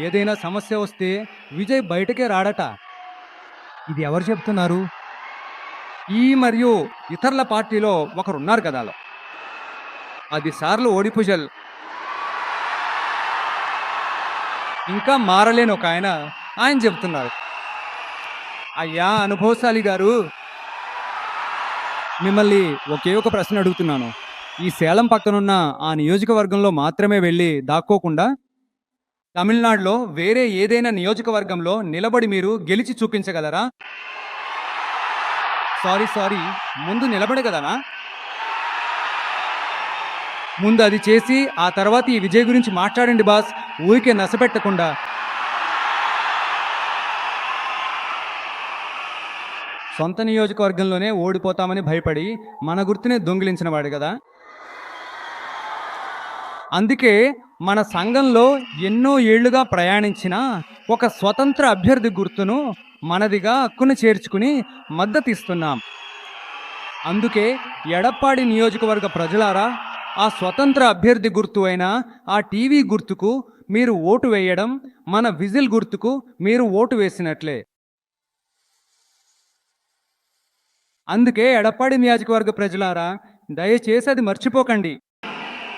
ఏదైనా సమస్య వస్తే విజయ్ బయటకే రాడట. ఇది ఎవరు చెప్తున్నారు? ఈ మరియు ఇతరుల పార్టీలో ఒకరున్నారు కదా, 10 సార్లు ఓడిపుజల్ ఇంకా మారలేని ఒక ఆయన చెప్తున్నారు. అయ్యా అనుభవశాలి గారు, మిమ్మల్ని ఒకే ఒక ప్రశ్న అడుగుతున్నాను. ఈ సేలం పక్కనున్న ఆ నియోజకవర్గంలో మాత్రమే వెళ్ళి దాక్కోకుండా తమిళనాడులో వేరే ఏదైనా నియోజకవర్గంలో నిలబడి మీరు గెలిచి చూపించగలరా? సారీ, ముందు నిలబడగలనా? ముందు అది చేసి ఆ తర్వాత ఈ విజయ్ గురించి మాట్లాడండి బాస్, ఊరికే నసపెట్టకుండా. సొంత నియోజకవర్గంలోనే ఓడిపోతామని భయపడి మన గుర్తునే దొంగిలించిన వాడు కదా. అందుకే మన సంఘంలో ఎన్నో ఏళ్లుగా ప్రయాణించిన ఒక స్వతంత్ర అభ్యర్థి గుర్తును మనదిగా హక్కును చేర్చుకుని మద్దతు ఇస్తున్నాం. అందుకే ఎడప్పాడి నియోజకవర్గ ప్రజలారా, ఆ స్వతంత్ర అభ్యర్థి గుర్తు అయిన ఆ టీవీ గుర్తుకు మీరు ఓటు వేయడం మన విజిల్ గుర్తుకు మీరు ఓటు వేసినట్లే. అందుకే ఎడప్పాడి నియోజకవర్గ ప్రజలారా, దయచేసి అది మర్చిపోకండి.